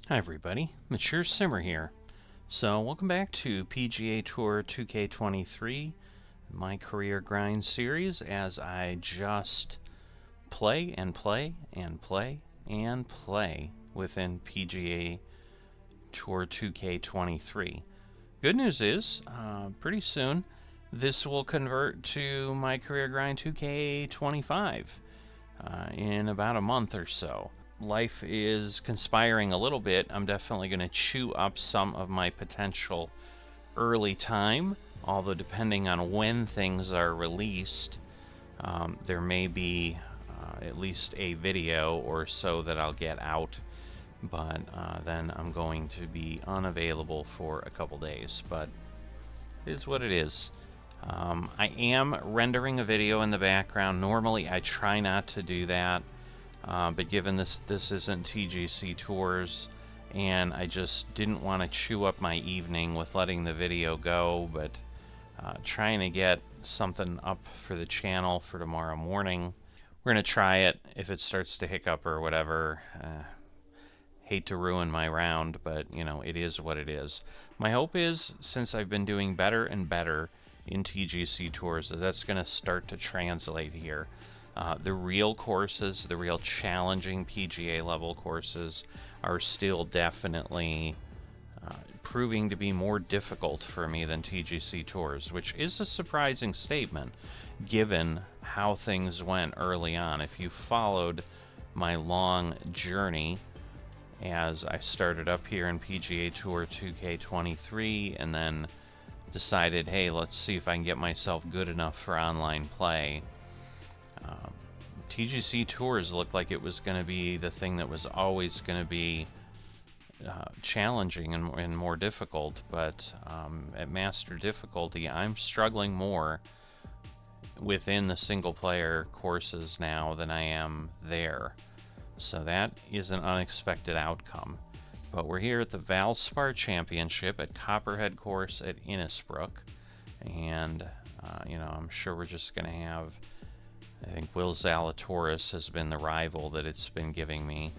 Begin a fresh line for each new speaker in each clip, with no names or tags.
Hi everybody, Mature Simmer here. So welcome back to PGA Tour 2K23, my career grind series, as I just play and play and play and play within PGA Tour 2K23. Good news is, pretty soon this will convert to my career grind 2K25 in about a month or so. Life is conspiring a little bit. I'm definitely going to chew up some of my potential early time, although depending on when things are released, there may be at least a video or so that I'll get out, but then I'm going to be unavailable for a couple days, but it is what it is. I am rendering a video in the background. Normally I try not to do that. But given this isn't TGC Tours, and I just didn't want to chew up my evening with letting the video go, but trying to get something up for the channel for tomorrow morning. We're going to try it. If it starts to hiccup or whatever, hate to ruin my round, but you know, it is what it is. My hope is, since I've been doing better and better in TGC Tours, that's going to start to translate here. The real courses, the real challenging PGA level courses, are still definitely proving to be more difficult for me than TGC Tours, which is a surprising statement given how things went early on. If you followed my long journey as I started up here in PGA Tour 2K23 and then decided, hey, let's see if I can get myself good enough for online play. TGC Tours looked like it was going to be the thing that was always going to be challenging and more difficult, but at master difficulty, I'm struggling more within the single player courses now than I am there. So that is an unexpected outcome. But we're here at the Valspar Championship at Copperhead Course at Innisbrook, and you know, I'm sure we're just going to have, I think Will Zalatoris has been the rival that it's been giving me.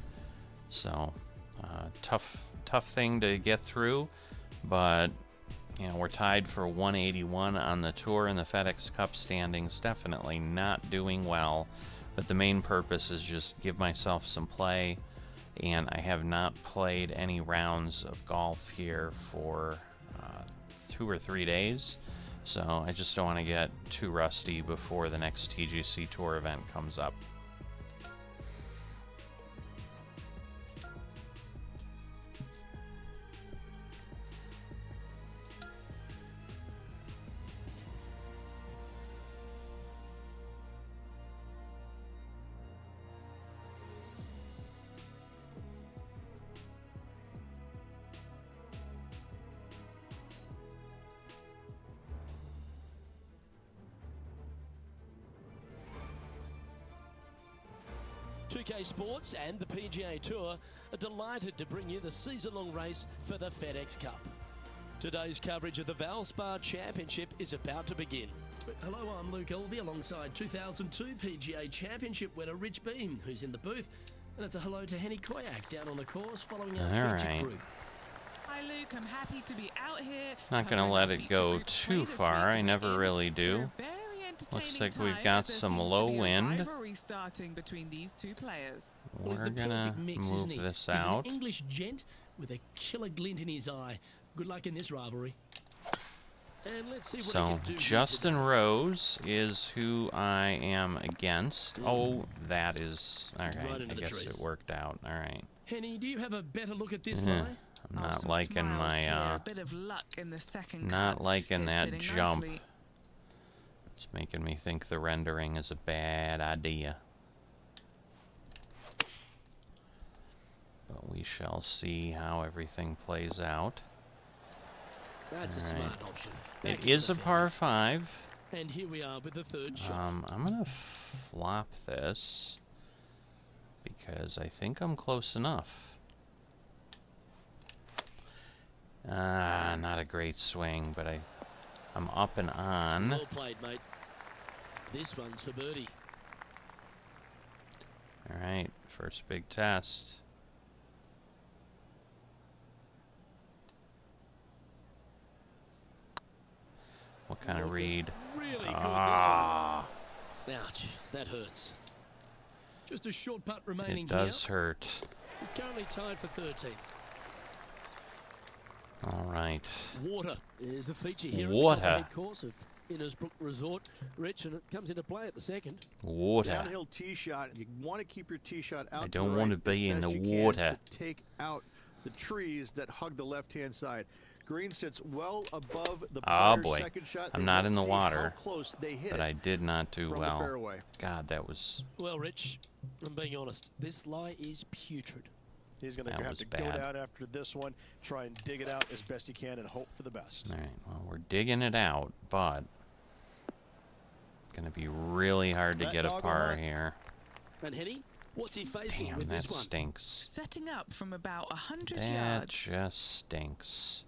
So, tough thing to get through, but, you know, we're tied for 181 on the tour in the FedEx Cup standings. Definitely not doing well, but the main purpose is just give myself some play, and I have not played any rounds of golf here for 2 or 3 days. So I just don't want to get too rusty before the next TGC Tour event comes up.
Sports and the PGA Tour are delighted to bring you the season-long race for the FedEx Cup. Today's coverage of the Valspar Championship is about to begin. Hello, I'm Luke Elvey alongside 2002 PGA Championship winner Rich Beam, who's in the booth. And it's a hello to Henny Koyak down on the course following our featured group.
Hi Luke, I'm happy to be out here.
Not going to let it go too far. I never really do. Looks like we've got some low wind.
Between these two players.
We're gonna move this out.
He's an English gent with a killer glint in his eye. Good luck in this rivalry. And let's see what
so
he can do.
Justin Rose is who I am against. Oh, that is all right. I guess it worked out. All right.
Henny, do you have a better look at this lie?
I'm not liking my
a bit of luck in the second
not liking that jump.
Nicely.
It's making me think the rendering is a bad idea. But we shall see how everything plays out.
That's a smart option.
It is a par 5.
And here we are with the third shot.
I'm going to flop this because I think I'm close enough. Not a great swing, but I'm up and on.
Well played, mate. This one's for birdie.
All right, first big test. What kind of read?
Really good
Ah,
this one. Ouch, that hurts. Just a short putt
it
remaining
does
here.
hurt.
He's currently tied for 13th.
All right.
Water is a feature here
Water.
at the Copperhead course of Innisbrook Resort, Rich, and it comes into play at the second.
Water.
Downhill tee shot. You want to keep your tee shot out.
I
to
don't
the
want
right
to be
as
in
best
the
you can
water.
to take out the trees that hug the left-hand side. Green sits well above the
Oh
player's
boy,
second shot.
I'm
They
not
won't
in the
see
water,
how close they hit
but I did not do
from the
well.
fairway.
God, that was
Well, Rich, I'm being honest. This lie is putrid.
He's going to
That
have
was
to
bad.
go down after this one, try and dig it out as best he can, and hope for the best.
all right. Well, we're digging it out, but gonna be really hard to
That
get a
dog will
par
hunt.
here.
And Henny, what's he facing
Damn,
with
that
this one?
stinks.
Setting up from about 100
That
yards.
just stinks.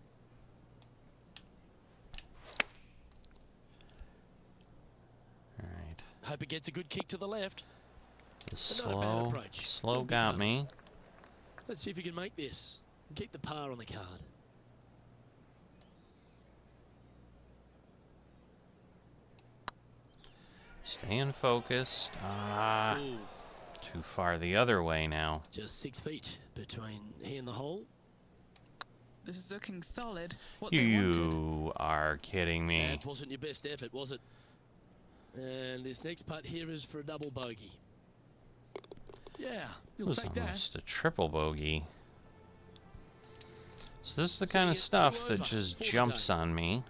All right.
Hope it gets a good kick to the left.
The
Not a bad approach.
slow
Not a big
got
putt.
me.
Let's see if he can make this and keep the par on the card.
Staying focused. Ah,
Ooh,
too far the other way now.
just 6 feet between he and the hole.
This is looking solid. What they wanted.
You are kidding me.
That wasn't your best effort, was it? And this next putt here is for a double bogey. Yeah,
It
you'll
was
take that.
almost a triple bogey. So this is the
So
kind
you
of
get
stuff
two
that
over
just
for the
jumps
day.
on me.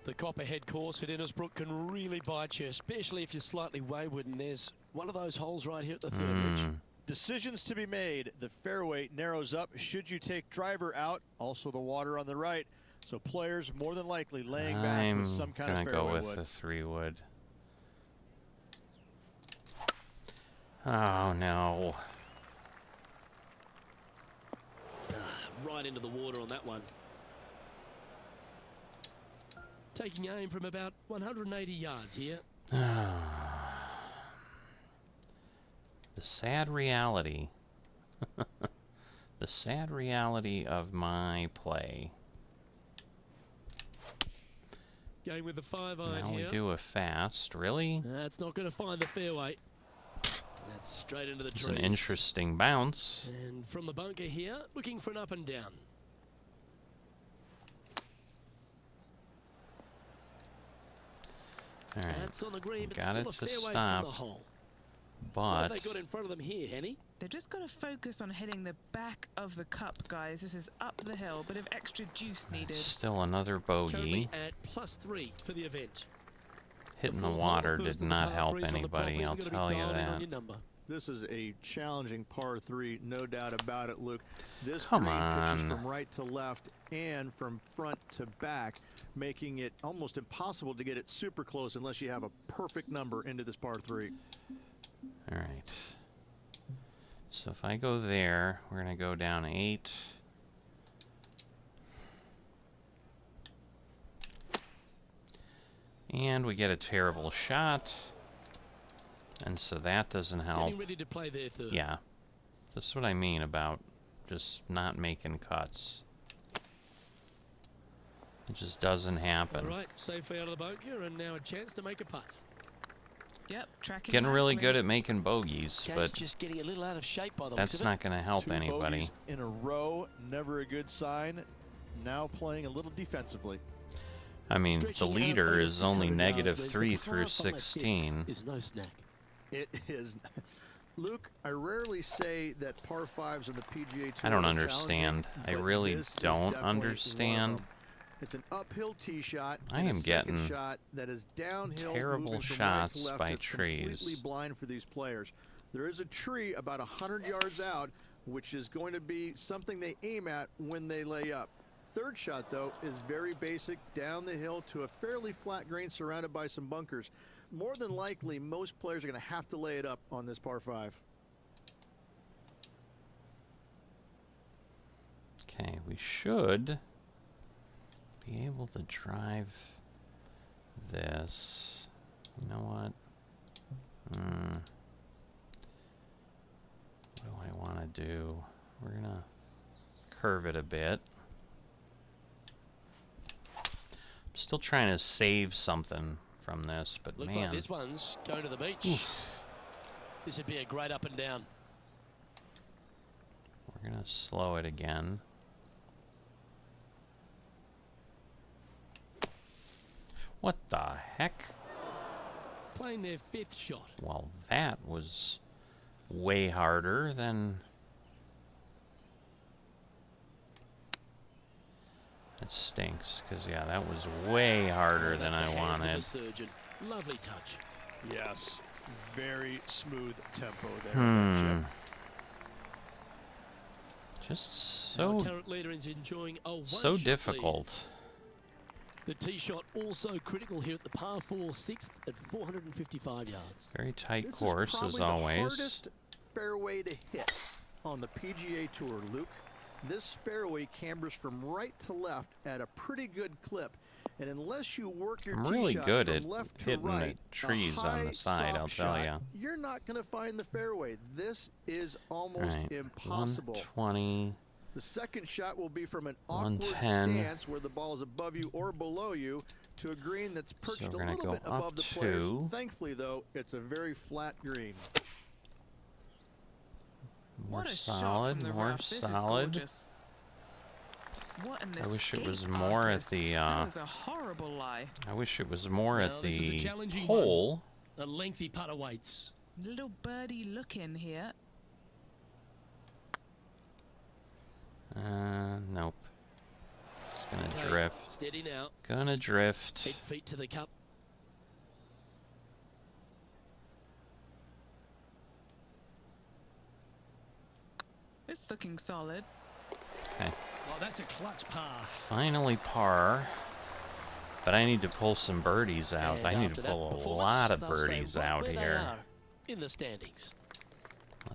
The Copperhead course at Innisbrook can really bite you, especially if you're slightly wayward, and there's one of those holes right here at the third ridge.
Decisions to be made. The fairway narrows up. Should you take driver out? Also the water on the right. So players more than likely laying back
I'm
with some kind of
gonna go
fairway
with
wood.
the 3-wood. Oh no.
Right into the water on that one. Taking aim from about 180 yards here.
The sad reality. The sad reality of my play.
Going with the 5-iron
Now we
here.
do a fast. Really?
That's not going to find the fairway. That's straight into the
It's
trees.
an interesting bounce.
And from the bunker here, looking for an up and down.
All right.
That's on the green, but
Got
still
it
a
to
fairway
stop.
from the hole. What
But
have they got in front of them here, Henny?
They've just got to focus on hitting the back of the cup, guys. This is up the hill, bit of extra juice needed.
still another
Currently
bogey.
at +3 for the event.
Hitting the
fourth hole,
water
first
did
of the
not
par
help
threes on the
anybody,
property.
I'll
We've gotta be
tell you
dialing on
that.
your number.
This is a challenging par 3, no doubt about it, Luke. This
Come
green pitches
on.
from right to left and from front to back, making it almost impossible to get it super close unless you have a perfect number into this par 3.
All right. So if I go there, we're going to go down 8. And we get a terrible shot. And so that doesn't help.
Getting ready to play their third.
Yeah. This is what I mean about just not making cuts. It just doesn't happen.
All right, safely out of the bunker, and now a chance to make a putt.
Yep, tracking
Getting really
nicely.
good at making bogeys,
Game's
but
just getting a little out of shape by the looks
that's
of it.
not going to help
2
anybody.
bogeys in a row, never a good sign. Now playing a little defensively.
I mean, the
Stretching out
leader
over
is only
600 yards means
-3
the
through
par 5 here
16.
is no snack.
It is. Luke, I rarely say that par 5s on the PGA Tour
I don't
are
understand.
challenging,
I
but
really
this is
don't
definitely one of
understand.
them. It's an uphill tee shot.
I
and
am
a second
getting
shot that is downhill,
terrible
moving from
shots
right to left.
by
It's completely
trees.
blind for these players. There is a tree about 100 yards out, which is going to be something they aim at when they lay up. Third shot, though, is very basic, down the hill to a fairly flat green surrounded by some bunkers. More than likely, most players are going to have to lay it up on this par 5.
Okay, we should be able to drive this. You know what? What do I want to do? We're going to curve it a bit. I'm Still trying to save something from this, but
Looks
man.
like this one's going to the beach.
Oof.
This would be a great up and down.
We're going to slow it again. What the heck?
Playing their 5th shot.
Well, that was way harder than... That stinks, because, yeah, that was way harder than I wanted.
Lovely touch.
Yes, very smooth tempo there. On that chip.
Just
Our
so
current leader is enjoying a
so
one-shot
difficult.
lead. The tee shot also critical here at the par 4 6th at 455 yards.
Very tight
This
course,
is probably
as
the
always.
hardest fairway to hit on the PGA Tour, Luke. This fairway cambers from right to left at a pretty good clip, and unless you work your
I'm
tee
really
shot
good
from
at
left to
hitting the
right,
trees
a
on the
high,
side, I'll
soft
tell
shot,
ya.
you're not going to find the fairway. This is almost
Right,
impossible.
120.
The second shot will be from an awkward
110.
stance where the ball is above you or below you to a green that's perched
So
a
we're gonna
little
go
bit above
up
the players.
2.
Thankfully, though, it's a very flat green.
More
What a shot
solid,
from the
more
rough. This is
solid.
gorgeous. What an
I wish it was
escape
more at
artist.
the,
That was a horrible lie.
I wish it was more
Now,
at
this is a
the
challenging
hole.
A lengthy putt awaits.
Little birdie look in here.
Nope. It's gonna
Okay,
drift.
steady now.
Gonna drift.
8 feet to the cup.
It's looking solid.
Okay.
Oh, that's a clutch par.
Finally par. But I need to pull some birdies out.
And
I need
after
to
that
pull a
performance,
lot of
they'll stay
birdies
right
out
where they
here.
are in the standings.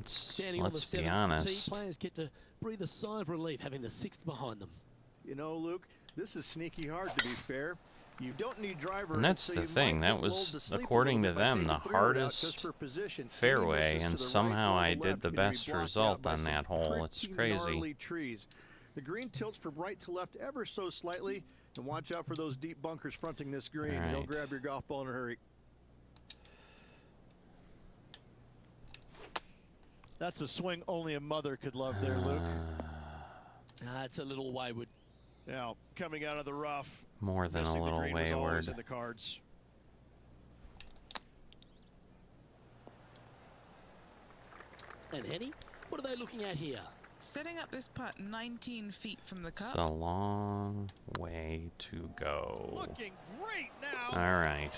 Standing on the
Let's be
7th tee,
honest.
players get to breathe a sigh of relief having the 6th behind them.
You know, Luke, this is sneaky hard, to be fair. You don't need driver.
And that's
so
the
you
thing,
might
that
get
was,
lulled to sleep a
according
little
to
bit by
them,
taking
the
3 wood out just
hardest
for position. Any
fairway,
misses
and
to the
somehow
right
I
or the
did
left
the
are gonna be
best
blocked out
result
by
on
some
that hole. It's
pretty
crazy.
gnarly trees. The green tilts from right to left ever so slightly, and watch out for those deep bunkers fronting this green.
All
They'll
right.
grab your golf ball in a hurry.
That's a swing only a mother could love there, Luke.
It's a little wayward.
Now, coming out of the rough,
More than a
missing the
little
green was always
wayward.
in the cards.
And Henny, what are they looking at here?
Setting up this putt 19 feet from the
It's
cup.
a long way to go.
Looking great now.
All right.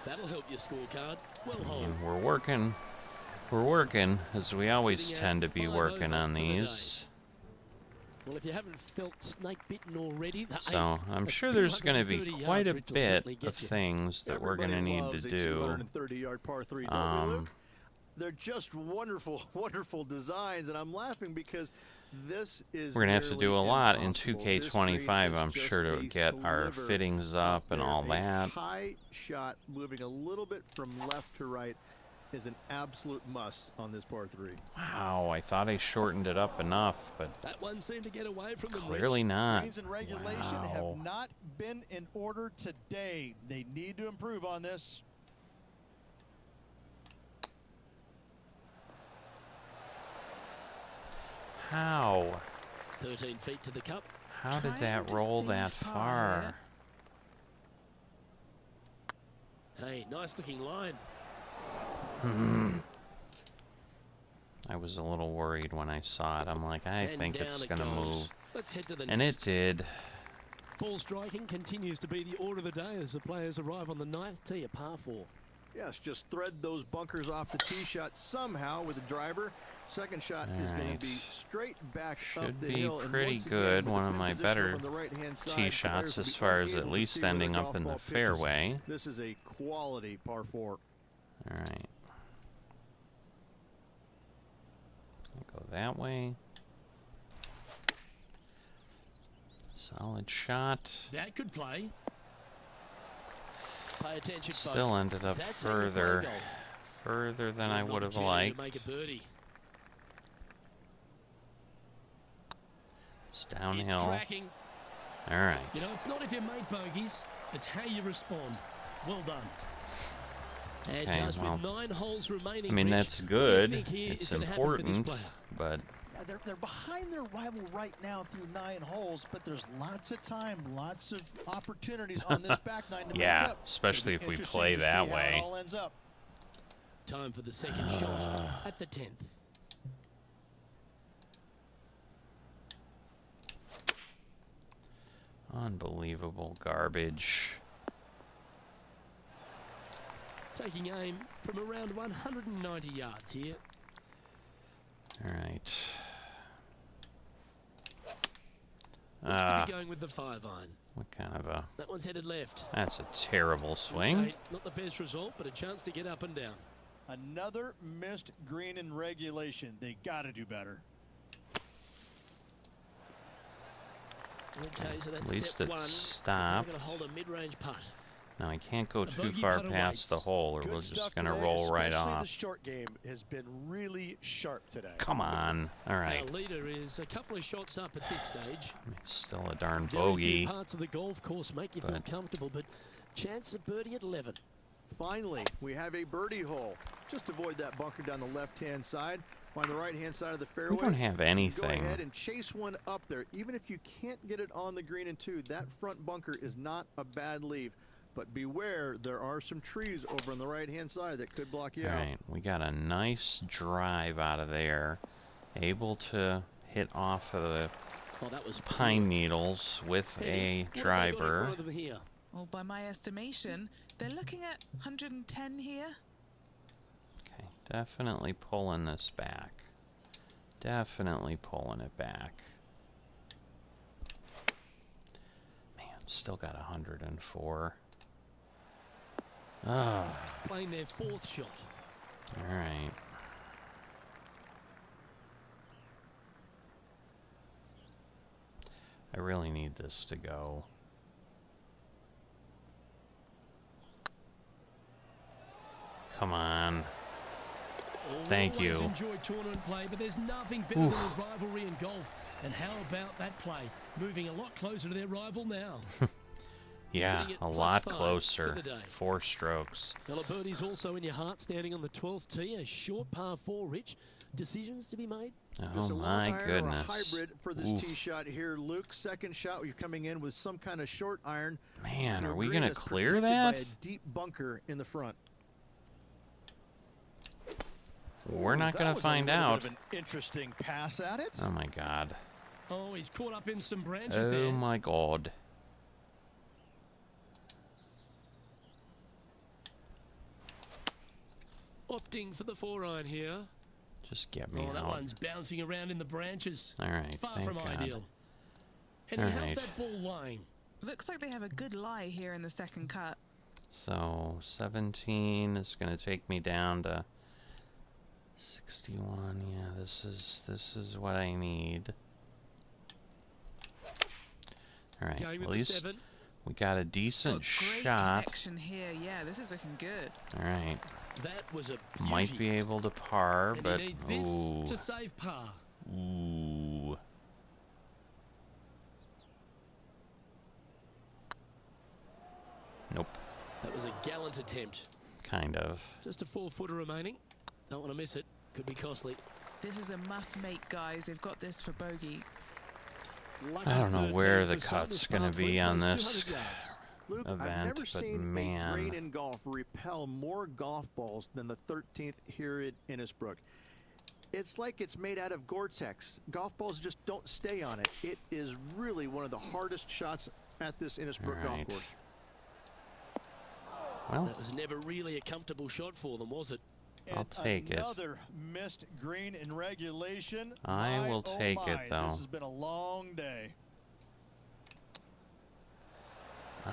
That'll help your scorecard. Well
I
hold.
mean, we're working. We're working, as we always
Sitting at
tend to be
5
working
over
on
for the day.
these.
Well, if you haven't felt snake bitten already, the
So,
8th
I'm
at
sure there's going to be
230
quite a
yards will
bit
certainly
of
get you.
things that we're going to
Everybody
need
loves
to
a
do.
230-yard par 3, don't we, Luke? They're just wonderful, wonderful designs, and I'm laughing because this is
We're going to have to do a
nearly
lot in
impossible. This
2K23,
green is
I'm
just
sure, to
a
get our
sliver
fittings up and
there.
all
A
that.
high shot moving a little bit from left to right is an absolute must on this par 3.
Wow, I thought I shortened it up enough, but
That one seemed to get away from them.
clearly
Rich.
not.
Greens and regulation
Wow.
have not been in order today. They need to improve on this.
How?
13 feet to the cup.
How did
Trying
that
to
roll
save
that
par
far?
Hey, nice looking line.
I was a little worried when I saw it. I'm like, I
And
think
down
it's
it
going to
goes.
move.
Let's head to the
And it
next.
did.
Ball striking continues to be the order of the day as the players arrive on the 9th tee, a par 4.
Yes, just thread those bunkers off the tee shot somehow with the driver. Second shot is going to
Alright.
be straight back up
Should
the
be
hill. And
pretty
once again,
good.
with
One
the
of
pin
my
position
better
over on the right-hand side,
tee
players
shots
will
as
be
far as
unable
at
to
least
see where their
ending up
golf
in the
ball pitches.
fairway.
This is a quality par 4.
All right. Go that way. Solid shot.
That could play. Pay attention, folks.
Still ended up
That's how you play
further
golf.
than I
An
would have
opportunity
liked.
to make a birdie.
It's
It's
downhill.
tracking.
All right.
You know, it's not if you make bogeys, it's how you respond. Well done. And
Okay,
just
well,
with 9 holes remaining,
I mean,
Rich,
that's
what do you
good.
think here
It's
is gonna happen for this
important,
player?
but
Yeah, they're behind their rival right now through 9 holes, but there's lots of time, lots of opportunities on this back 9 to
yeah,
make up.
especially if
It'll be
we
interesting
play
to
that
see how
way.
it all ends up.
Time for the second shot at the 10th.
Unbelievable garbage.
Taking aim from around 190 yards here.
All right.
Looks to be going with the 5-iron.
What kind of a...
That one's headed left.
That's a terrible swing.
Okay, not the best result, but a chance to get up and down.
Another missed green in regulation. They got to do better.
Okay, so that's
At least
step
it
1.
stopped.
They're going to hold a mid-range putt.
Now I can't go
A
too
bogey
far
putt
past the
awaits.
hole, or
Good
we're
stuff
just gonna
today,
roll right
especially
off.
the short game has been really sharp today.
Come on. All right.
Our leader is a couple of shots up at this stage.
It's still a darn
Very
bogey.
few parts of the golf course make you feel
But-
comfortable, but chance of birdie at 11.
Finally, we have a birdie hole. Just avoid that bunker down the left-hand side. Find the right-hand side of the fairway.
We don't have
Go
anything.
ahead and chase one up there. Even if you can't get it on the green in 2, that front bunker is not a bad leave. But beware, there are some trees over on the right-hand side that could block you
All
out.
right, we got a nice drive out of there. Able to hit off of the
Oh, that was
pine needles with
Penny,
a
what have they got in
driver.
front of them here?
Well, by my estimation, they're looking at 110 here.
Okay, definitely pulling this back. Definitely pulling it back. Man, still got 104. Oh,
Playing their 4th shot.
all right. I really need this to go. Come on. Thank
Always
you.
enjoy tournament play, but there's nothing better than a rivalry in golf. And how about that play? Moving a lot closer to their rival now.
Yeah,
Sitting at
a
+5
lot
for
closer.
the day.
4 strokes.
Well, a birdie's also in your heart, standing on the 12th tee. A short par 4, Rich. Decisions to be made?
Oh
Just a long
my
iron
goodness.
or a hybrid for this
Oof.
tee shot here, Luke. Second shot, you're coming in with some kind of short iron.
Man,
to a
are we
green
gonna
that's
clear
protected
that?
by a deep bunker in the front.
We're not
That
gonna
was a
find
little
out.
bit of an interesting pass at it.
Oh my god.
Oh, he's caught up in some branches
Oh
there.
my god.
Opting for the 4-iron here.
Just get me
Oh, that
out.
one's bouncing around in the branches.
All right,
Far
thank
from
God.
ideal. And
All
how's
right.
that ball lying?
Looks like they have a good lie here in the second cut.
So 17 is gonna take me down to 61. Yeah, this is what I need. All right,
Going
at
with the
least
7.
we got a
Got
decent
great
shot.
connection here. Yeah, this is looking good.
All right,
That was a beauty.
might be able to par,
And
but
he needs this
ooh,
to save par.
ooh. Nope,
That was a gallant attempt.
kind of.
Just a 4-footer remaining. Don't want to miss it. Could be costly.
This is a must-make, guys. They've got this for bogey.
Lucky
I don't know
13
where the
for some.
cut's
This
gonna
par 3
be on
plays
this
200 yards.
Luke, I've
event,
never
but
seen
man.
a green in golf repel more golf balls than the 13th here at Innisbrook. It's like it's made out of Gore-Tex. Golf balls just don't stay on it. It is really one of the hardest shots at this Innisbrook golf
Alright.
course.
Well,
That was never really a comfortable shot for them, was it?
I'll
And
take it.
Another missed green in regulation.
I
My,
will
oh
take it,
my,
though.
This has been a long day.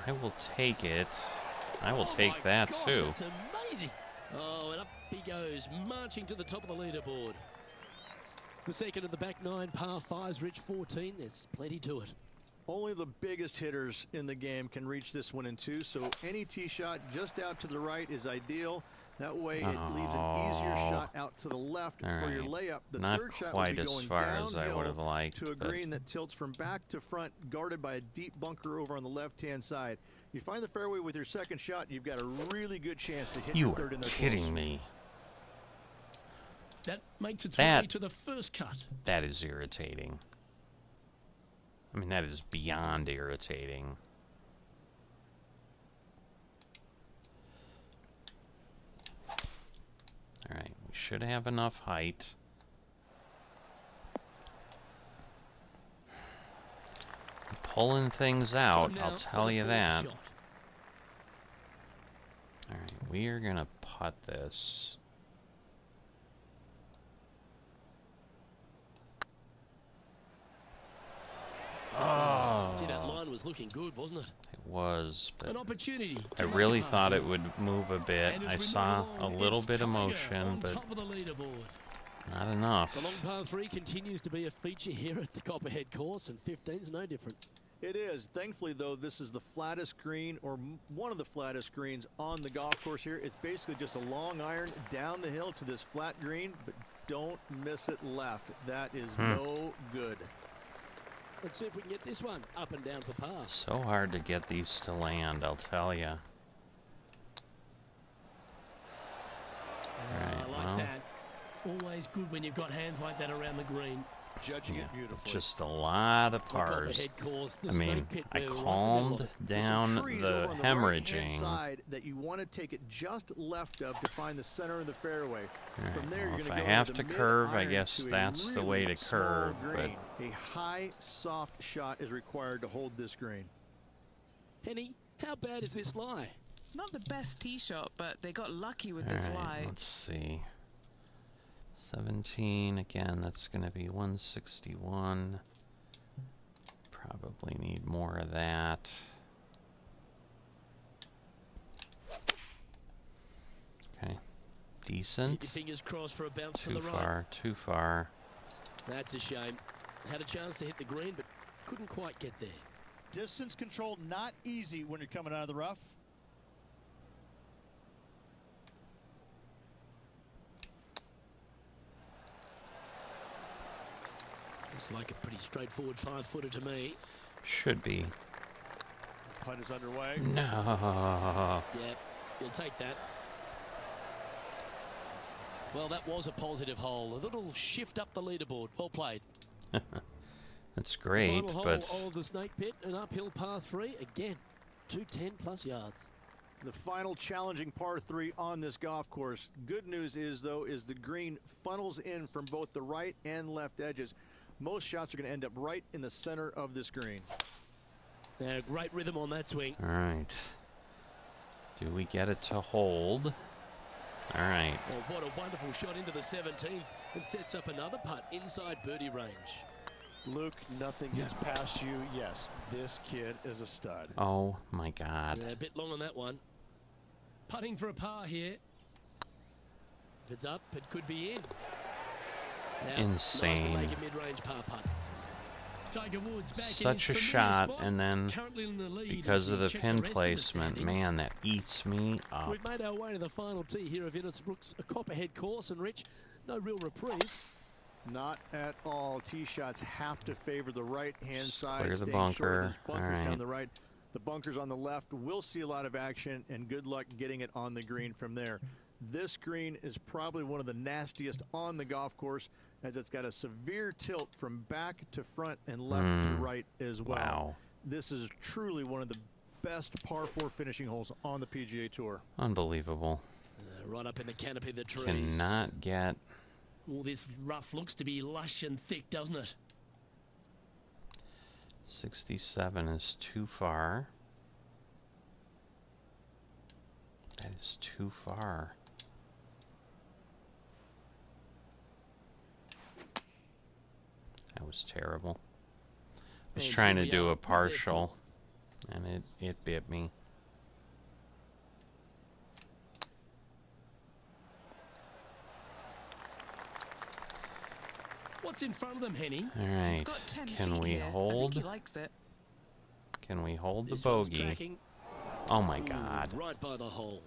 I will take it. I will
Oh
take
my
that
gosh,
too.
That's amazing. Oh, and up he goes, marching to the top of the leaderboard. The second of the back 9 par 5s, Rich 14. There's plenty to it.
Only the biggest hitters in the game can reach this one in 2, so any tee shot just out to the right is ideal. That way, it leaves an easier shot out to the left for your layup. The
Not
third shot
quite
will be
as
going
far as I would have
downhill
liked,
to a
but
green that tilts from back to front, guarded by a deep bunker over on the left-hand side. You find the fairway with your second shot, you've got a really good chance to hit
you
your third
are
in there
kidding
close.
me.
That makes its way to the first cut.
That is irritating. I mean, that is beyond irritating. Alright, we should have enough height. Pulling things out, I'll tell you that. Alright, we are gonna putt this. Oh,
See, that line was looking good, wasn't it?
it was, but
An opportunity.
I really thought it would move a bit. I saw a little bit of motion, but
Top of the leaderboard.
not enough.
The long par 3 continues to be a feature here at the Copperhead course, and 15's no different.
It is. Thankfully, though, this is the flattest green, or one of the flattest greens on the golf course here. It's basically just a long iron down the hill to this flat green, but don't miss it left. That is no good.
Let's see if we can get this one up and down for par.
So hard to get these to land, I'll tell you.
I like that. Always good when you've got hands like that around the green.
Judging it beautifully.
Just a lot of
The
pars.
Copperhead course, the
I mean,
snake pit,
I
we're right in the
calmed
middle.
down
Some trees
the
over on the right-hand
hemorrhaging.
side that you want to take it just left of to find the center of the fairway.
Alright,
From there,
well,
you're
if
going
I
to go
have
into
to
the
curve, I
mid-iron
guess
to a
that's the way
really
to curve,
small
but
green. A high, soft shot is required to hold this green.
Henny, how bad is this lie?
Not the best tee shot, but they got lucky with this
alright,
lie.
let's see. 17, again, that's going to be 161. Probably need more of that. Okay, decent.
Keep your fingers crossed for a bounce to
Too
the right.
far, too far.
That's a shame. Had a chance to hit the green, but couldn't quite get there.
Distance control not easy when you're coming out of the rough.
Looks like a pretty straightforward 5-footer to me.
Should be.
Putt is underway.
No.
Yeah, you'll take that. Well, that was a positive hole. A little shift up the leaderboard. Well played.
That's great,
Final hole
but
of the snake pit, an uphill par 3. Again, 210 plus yards.
The final challenging par 3 on this golf course. Good news is, though, is the green funnels in from both the right and left edges. Most shots are going to end up right in the center of this green.
Now, great rhythm on that swing.
all right. Do we get it to hold? All right.
Oh, what a wonderful shot into the 17th and sets up another putt inside birdie range.
Luke, nothing gets past you. Yes, this kid is a stud.
Oh my God.
A bit long on that one. Putting for a par here. If it's up, it could be in. Now, Nice to
Insane.
make a mid-range par putt. Tiger Woods back
Such
in
a
his familiar
shot,
spot,
and then
currently in the lead
because
as
of
we
the
check
pin
rest of the
placement,
standings.
man, that eats me up.
We've made our way to the final tee here of Innisbrook's a Copperhead course, and Rich, no real reprieve.
Not at all. Tee shots have to favor the right-hand side.
Clear the
staying short of
bunker.
those bunkers
All right.
down the right. The bunkers on the left will see a lot of action, and good luck getting it on the green from there. This green is probably one of the nastiest on the golf course, as it's got a severe tilt from back to front and left to right as well.
Wow.
This is truly one of the best par 4 finishing holes on the PGA Tour.
Unbelievable.
Right up in the canopy of the trees.
Cannot get.
All this rough looks to be lush and thick, doesn't it?
67 is too far. That is too far. That was terrible. I was
And
trying
here
to
we
do
are
a
with their
partial, and it bit me.
What's in front of them, Henny?
All
He's
right.
got 10
Can
feet
we
here. I think
hold?
he likes it.
Can we hold the
This one's
bogey?
tracking.
Oh my
Ooh,
God.
right by the hole.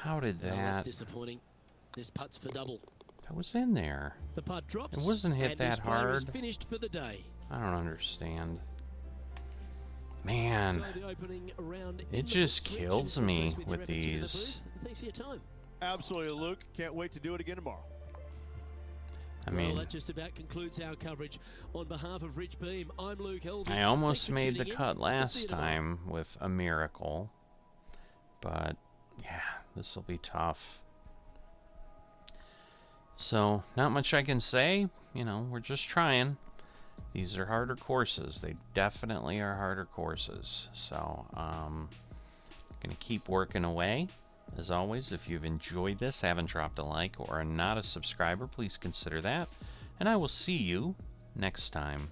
How did
Oh, that's
that...
disappointing. This putt's for double.
That was in there.
The putt drops.
It wasn't hit
and this
that
player is
hard.
finished for the day.
I don't understand. Man,
So the opening round
it
in the
just
books.
kills
Rich,
me
impressed your
with
efforts here in the
these.
booth. Thanks for your time.
Absolutely, Luke. Can't wait to do it again tomorrow.
I
Well,
mean,
that just about concludes our coverage. On behalf of Rich Beam, I'm Luke Helvey.
I almost
Thanks for
made the
tuning in.
cut
We'll see
last
you tomorrow.
time with a miracle. But, yeah, this will be tough. So, not much I can say. You know, we're just trying. These are harder courses. They definitely are harder courses. So, gonna keep working away. As always, if you've enjoyed this, haven't dropped a like, or are not a subscriber, please consider that. And I will see you next time.